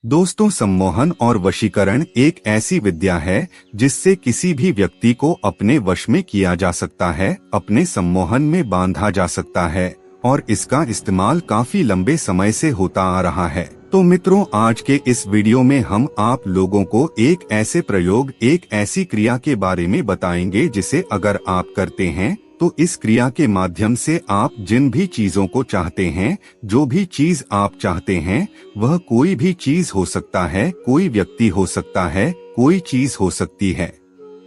दोस्तों, सम्मोहन और वशीकरण एक ऐसी विद्या है जिससे किसी भी व्यक्ति को अपने वश में किया जा सकता है, अपने सम्मोहन में बांधा जा सकता है और इसका इस्तेमाल काफी लंबे समय से होता आ रहा है। तो मित्रों, आज के इस वीडियो में हम आप लोगों को एक ऐसे प्रयोग, एक ऐसी क्रिया के बारे में बताएंगे जिसे अगर आप करते हैं तो इस क्रिया के माध्यम से आप जिन भी चीजों को चाहते हैं, जो भी चीज आप चाहते हैं, वह कोई भी चीज हो सकता है, कोई व्यक्ति हो सकता है, कोई चीज हो सकती है।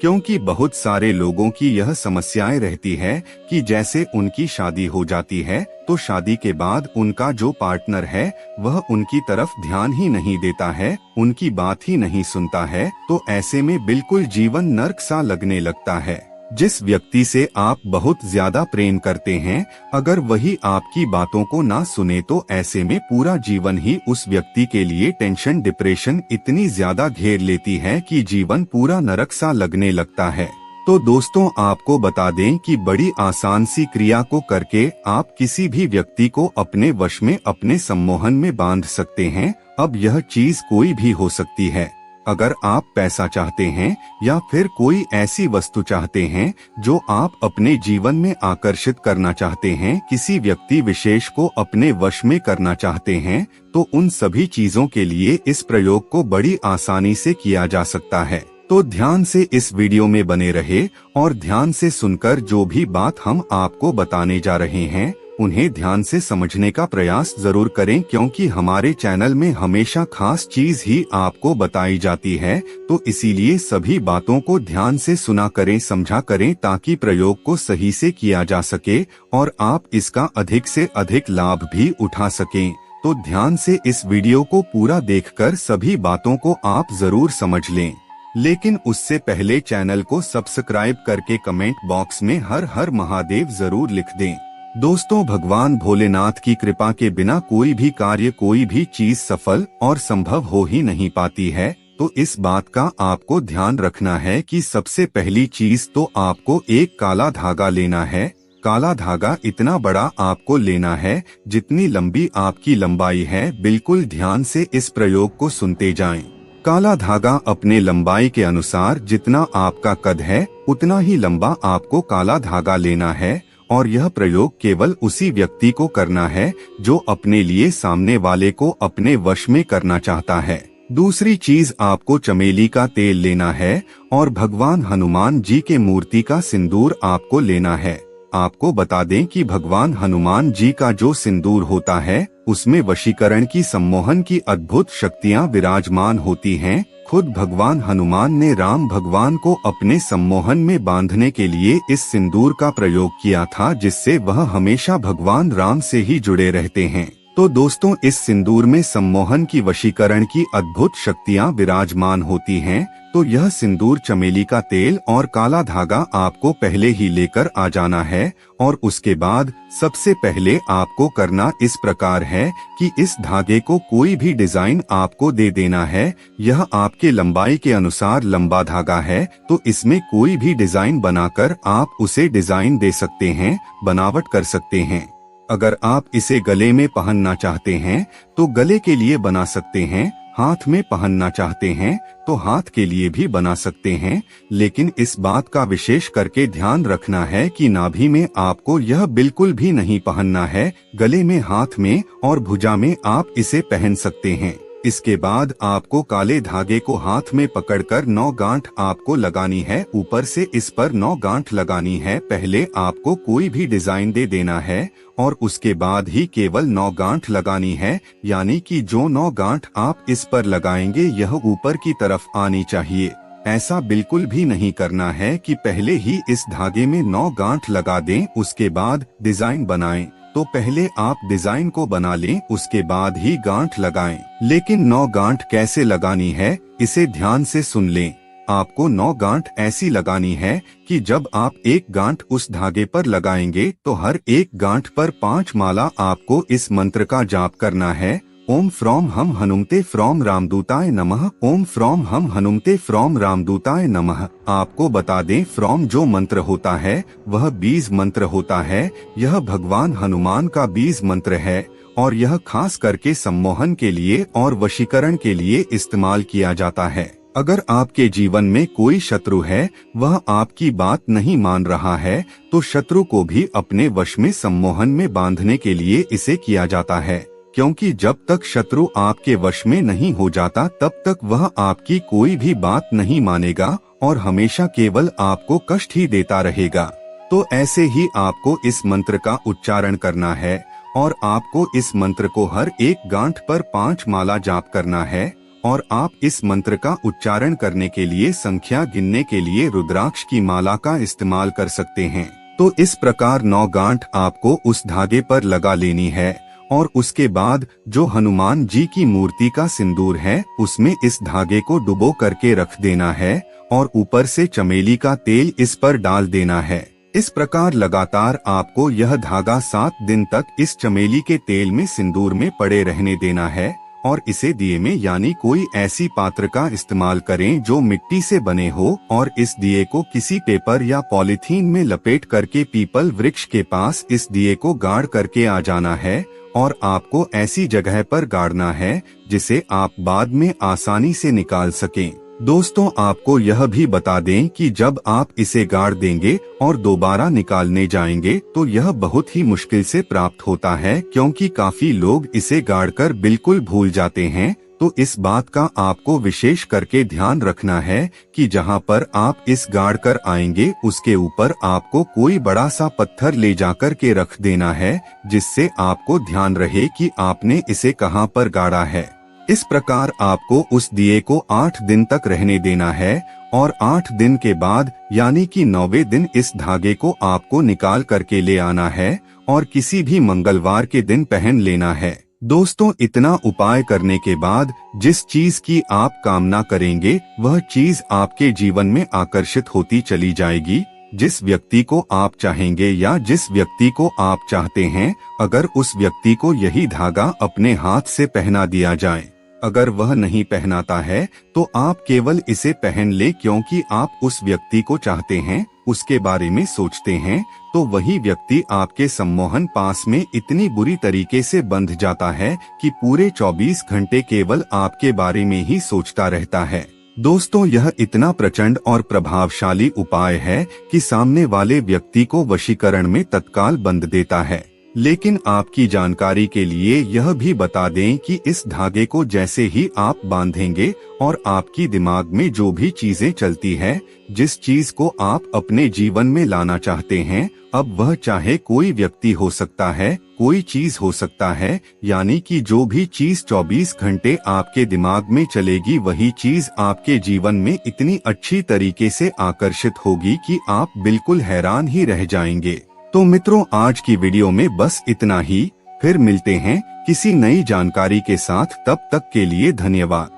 क्योंकि बहुत सारे लोगों की यह समस्याएं रहती है कि जैसे उनकी शादी हो जाती है तो शादी के बाद उनका जो पार्टनर है वह उनकी तरफ ध्यान ही नहीं देता है, उनकी बात ही नहीं सुनता है, तो ऐसे में बिल्कुल जीवन नर्क सा लगने लगता है। जिस व्यक्ति से आप बहुत ज्यादा प्रेम करते हैं, अगर वही आपकी बातों को ना सुने तो ऐसे में पूरा जीवन ही उस व्यक्ति के लिए टेंशन, डिप्रेशन इतनी ज्यादा घेर लेती है कि जीवन पूरा नरक सा लगने लगता है। तो दोस्तों, आपको बता दें कि बड़ी आसान सी क्रिया को करके आप किसी भी व्यक्ति को अपने वश में, अपने सम्मोहन में बांध सकते हैं। अब यह चीज कोई भी हो सकती है। अगर आप पैसा चाहते हैं या फिर कोई ऐसी वस्तु चाहते हैं जो आप अपने जीवन में आकर्षित करना चाहते हैं, किसी व्यक्ति विशेष को अपने वश में करना चाहते हैं, तो उन सभी चीजों के लिए इस प्रयोग को बड़ी आसानी से किया जा सकता है। तो ध्यान से इस वीडियो में बने रहे और ध्यान से सुनकर जो भी बात हम आपको बताने जा रहे हैं उन्हें ध्यान से समझने का प्रयास जरूर करें, क्योंकि हमारे चैनल में हमेशा खास चीज ही आपको बताई जाती है। तो इसीलिए सभी बातों को ध्यान से सुना करें, समझा करें, ताकि प्रयोग को सही से किया जा सके और आप इसका अधिक से अधिक लाभ भी उठा सकें। तो ध्यान से इस वीडियो को पूरा देखकर सभी बातों को आप जरूर समझ लें। लेकिन उससे पहले चैनल को सब्सक्राइब करके कमेंट बॉक्स में हर हर महादेव जरूर लिख दें। दोस्तों, भगवान भोलेनाथ की कृपा के बिना कोई भी कार्य, कोई भी चीज सफल और संभव हो ही नहीं पाती है। तो इस बात का आपको ध्यान रखना है कि सबसे पहली चीज तो आपको एक काला धागा लेना है। काला धागा इतना बड़ा आपको लेना है जितनी लंबी आपकी लंबाई है। बिल्कुल ध्यान से इस प्रयोग को सुनते जाएं। काला धागा अपने लंबाई के अनुसार, जितना आपका कद है उतना ही लंबा आपको काला धागा लेना है और यह प्रयोग केवल उसी व्यक्ति को करना है जो अपने लिए सामने वाले को अपने वश में करना चाहता है। दूसरी चीज, आपको चमेली का तेल लेना है और भगवान हनुमान जी के मूर्ति का सिंदूर आपको लेना है। आपको बता दें कि भगवान हनुमान जी का जो सिंदूर होता है उसमें वशीकरण की, सम्मोहन की अद्भुत शक्तियां विराजमान होती हैं। खुद भगवान हनुमान ने राम भगवान को अपने सम्मोहन में बांधने के लिए इस सिंदूर का प्रयोग किया था, जिससे वह हमेशा भगवान राम से ही जुड़े रहते हैं। तो दोस्तों, इस सिंदूर में सम्मोहन की, वशीकरण की अद्भुत शक्तियां विराजमान होती हैं। तो यह सिंदूर, चमेली का तेल और काला धागा आपको पहले ही लेकर आ जाना है और उसके बाद सबसे पहले आपको करना इस प्रकार है कि इस धागे को कोई भी डिजाइन आपको दे देना है। यह आपके लंबाई के अनुसार लंबा धागा है, तो इसमें कोई भी डिजाइन बनाकर आप उसे डिजाइन दे सकते हैं, बनावट कर सकते हैं। अगर आप इसे गले में पहनना चाहते हैं तो गले के लिए बना सकते हैं, हाथ में पहनना चाहते हैं तो हाथ के लिए भी बना सकते हैं। लेकिन इस बात का विशेष करके ध्यान रखना है कि नाभि में आपको यह बिल्कुल भी नहीं पहनना है। गले में, हाथ में और भुजा में आप इसे पहन सकते हैं। इसके बाद आपको काले धागे को हाथ में पकड़कर 9 गांठ आपको लगानी है। ऊपर से इस पर 9 गांठ लगानी है। पहले आपको कोई भी डिजाइन दे देना है और उसके बाद ही केवल 9 गांठ लगानी है। यानी कि जो 9 गांठ आप इस पर लगाएंगे यह ऊपर की तरफ आनी चाहिए। ऐसा बिल्कुल भी नहीं करना है कि पहले ही इस धागे में 9 गांठ लगा दें, उसके बाद डिजाइन बनाएं। तो पहले आप डिजाइन को बना लें, उसके बाद ही गांठ लगाएं। लेकिन 9 गांठ कैसे लगानी है, इसे ध्यान से सुन लें। आपको 9 गांठ ऐसी लगानी है कि जब आप एक गांठ उस धागे पर लगाएंगे तो हर एक गांठ पर 5 माला आपको इस मंत्र का जाप करना है। ओम फ्रॉम हम हनुमते फ्रॉम रामदूताय नमः। ओम फ्रॉम हम हनुमते फ्रॉम रामदूताय नमः। आपको बता दें, फ्रॉम जो मंत्र होता है वह बीज मंत्र होता है। यह भगवान हनुमान का बीज मंत्र है और यह खास करके सम्मोहन के लिए और वशीकरण के लिए इस्तेमाल किया जाता है। अगर आपके जीवन में कोई शत्रु है, वह आपकी बात नहीं मान रहा है, तो शत्रु को भी अपने वश में सम्मोहन में बांधने के लिए इसे किया जाता है, क्योंकि जब तक शत्रु आपके वश में नहीं हो जाता तब तक वह आपकी कोई भी बात नहीं मानेगा और हमेशा केवल आपको कष्ट ही देता रहेगा। तो ऐसे ही आपको इस मंत्र का उच्चारण करना है और आपको इस मंत्र को हर एक गांठ पर 5 माला जाप करना है और आप इस मंत्र का उच्चारण करने के लिए संख्या गिनने के लिए रुद्राक्ष की माला का इस्तेमाल कर सकते हैं। तो इस प्रकार 9 गांठ आपको उस धागे पर लगा लेनी है और उसके बाद जो हनुमान जी की मूर्ति का सिंदूर है उसमें इस धागे को डुबो करके रख देना है और ऊपर से चमेली का तेल इस पर डाल देना है। इस प्रकार लगातार आपको यह धागा 7 दिन तक इस चमेली के तेल में सिंदूर में पड़े रहने देना है और इसे दिए में यानी कोई ऐसी पात्र का इस्तेमाल करें जो मिट्टी से बने हो और इस दिए को किसी पेपर या पॉलीथीन में लपेट करके पीपल वृक्ष के पास इस दिए को गाड़ करके आ जाना है और आपको ऐसी जगह पर गाड़ना है जिसे आप बाद में आसानी से निकाल सकें। दोस्तों, आपको यह भी बता दें कि जब आप इसे गाड़ देंगे और दोबारा निकालने जाएंगे तो यह बहुत ही मुश्किल से प्राप्त होता है, क्योंकि काफी लोग इसे गाड़कर बिल्कुल भूल जाते हैं। तो इस बात का आपको विशेष करके ध्यान रखना है कि जहां पर आप इस गाड़ कर आएंगे उसके ऊपर आपको कोई बड़ा सा पत्थर ले जाकर के रख देना है, जिससे आपको ध्यान रहे कि आपने इसे कहां पर गाड़ा है। इस प्रकार आपको उस दिए को 8 दिन तक रहने देना है और 8 दिन के बाद यानी कि 9वें दिन इस धागे को आपको निकाल करके ले आना है और किसी भी मंगलवार के दिन पहन लेना है। दोस्तों, इतना उपाय करने के बाद जिस चीज की आप कामना करेंगे वह चीज आपके जीवन में आकर्षित होती चली जाएगी। जिस व्यक्ति को आप चाहेंगे या जिस व्यक्ति को आप चाहते हैं, अगर उस व्यक्ति को यही धागा अपने हाथ से पहना दिया जाए, अगर वह नहीं पहनाता है तो आप केवल इसे पहन ले, क्योंकि आप उस व्यक्ति को चाहते हैं, उसके बारे में सोचते हैं, तो वही व्यक्ति आपके सम्मोहन पास में इतनी बुरी तरीके से बंध जाता है कि पूरे 24 घंटे केवल आपके बारे में ही सोचता रहता है। दोस्तों, यह इतना प्रचंड और प्रभावशाली उपाय है कि सामने वाले व्यक्ति को वशीकरण में तत्काल बंध देता है। लेकिन आपकी जानकारी के लिए यह भी बता दें कि इस धागे को जैसे ही आप बांधेंगे और आपकी दिमाग में जो भी चीजें चलती है, जिस चीज को आप अपने जीवन में लाना चाहते हैं, अब वह चाहे कोई व्यक्ति हो सकता है, कोई चीज हो सकता है, यानी कि जो भी चीज 24 घंटे आपके दिमाग में चलेगी वही चीज आपके जीवन में इतनी अच्छी तरीके से आकर्षित होगी कि आप बिल्कुल हैरान ही रह जाएंगे। तो मित्रों, आज की वीडियो में बस इतना ही। फिर मिलते हैं किसी नई जानकारी के साथ, तब तक के लिए धन्यवाद।